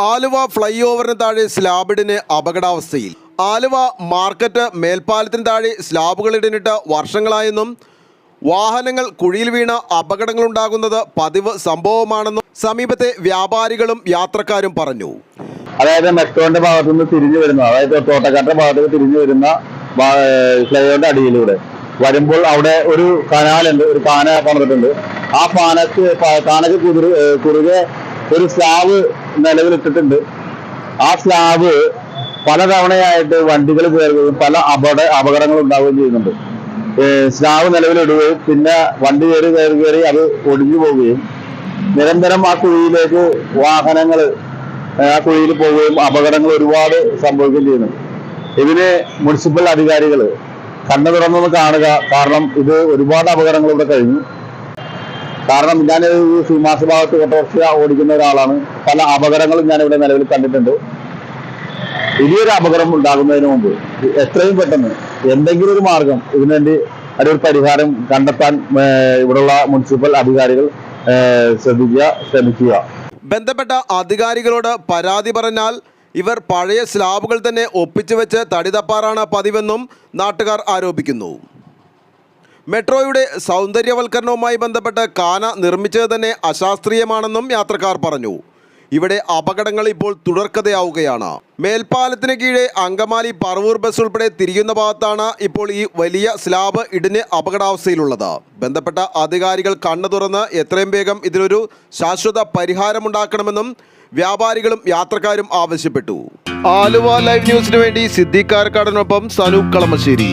Aluva fly ഓവറിന് താഴെ സ്ലാബിടിന് അപകടാവസ്ഥയിൽ. Aluva market മേൽപ്പാലത്തിന് താഴെ സ്ലാബുകളിടിനിട്ട് വർഷങ്ങളായെന്നും വാഹനങ്ങൾ കുഴിയിൽ വീണ അപകടങ്ങളുണ്ടാകുന്നത് പതിവ് സംഭവമാണെന്നും സമീപത്തെ വ്യാപാരികളും യാത്രക്കാരും പറഞ്ഞു. അതായത് മെട്രോന്റെ ഭാഗത്തുനിന്ന് തിരിഞ്ഞു വരുന്ന, അതായത് തോട്ടക്കാട്ടെ ഭാഗത്തേക്ക് തിരിഞ്ഞു വരുന്ന ഫ്ലൈ ഓവറിന്റെ അടിയിലൂടെ വരുമ്പോൾ അവിടെ ഒരു കനാലുണ്ട്, ഒരു പാന പണിതിട്ടുണ്ട്. ആ പാനക്ക് കുറുകെ ഒരു സ്ലാബ് നിലവിലിട്ടിട്ടുണ്ട്. ആ സ്ലാബ് പലതവണയായിട്ട് വണ്ടികൾ കയറുകയും പല അപകടങ്ങൾ ഉണ്ടാവുകയും ചെയ്യുന്നുണ്ട്. സ്ലാബ് നിലവിലിടുകയും പിന്നെ വണ്ടി കയറി അത് ഒടിഞ്ഞു പോവുകയും നിരന്തരം ആ കുഴിയിലേക്ക് വാഹനങ്ങൾ ആ കുഴിയിൽ പോവുകയും അപകടങ്ങൾ ഒരുപാട് സംഭവിക്കുകയും ചെയ്യുന്നു. ഇതിന് മുനിസിപ്പൽ അധികാരികൾ കണ്ണു തുറന്നൊന്ന് കാണുക. കാരണം ഇത് ഒരുപാട് അപകടങ്ങൾ ഇവിടെ കഴിഞ്ഞു. കാരണം ഞാൻ സീമാസ് ഭാഗത്ത് ഓട്ടോറിക്ഷ ഓടിക്കുന്ന ഒരാളാണ്. പല അപകടങ്ങളും ഞാൻ ഇവിടെ നിലവിൽ കണ്ടിട്ടുണ്ട്. വലിയൊരു അപകടം ഉണ്ടാകുന്നതിന് മുമ്പ് എത്രയും പെട്ടെന്ന് എന്തെങ്കിലും ഒരു മാർഗം ഇതിനുവേണ്ടി അതിനൊരു പരിഹാരം കണ്ടെത്താൻ ഇവിടെയുള്ള മുനിസിപ്പൽ അധികാരികൾ ശ്രമിക്കുക. ബന്ധപ്പെട്ട അധികാരികളോട് പരാതി പറഞ്ഞാൽ ഇവർ പഴയ സ്ലാബുകൾ തന്നെ ഒപ്പിച്ചു വെച്ച് തടിതപ്പാറാണ് പതിവെന്നും നാട്ടുകാർ ആരോപിക്കുന്നു. മെട്രോയുടെ സൗന്ദര്യവൽക്കരണവുമായി ബന്ധപ്പെട്ട് കാന നിർമ്മിച്ചത് തന്നെ അശാസ്ത്രീയമാണെന്നും യാത്രക്കാർ പറഞ്ഞു. ഇവിടെ അപകടങ്ങൾ ഇപ്പോൾ തുടർക്കഥയാവുകയാണ്. മേൽപ്പാലത്തിന് കീഴെ അങ്കമാലി പറവൂർ ബസ് ഉൾപ്പെടെ തിരിയുന്ന ഭാഗത്താണ് ഇപ്പോൾ ഈ വലിയ സ്ലാബ് ഇടിന് അപകടാവസ്ഥയിലുള്ളത്. ബന്ധപ്പെട്ട അധികാരികൾ കണ്ണു തുറന്ന് എത്രയും വേഗം ഇതിനൊരു ശാശ്വത പരിഹാരമുണ്ടാക്കണമെന്നും വ്യാപാരികളും യാത്രക്കാരും ആവശ്യപ്പെട്ടു. ആലുവ ലൈവ് ന്യൂസിനു വേണ്ടി സിദ്ദീഖ് കാരക്കാടിനൊപ്പം സനൂപ് കളമശ്ശേരി.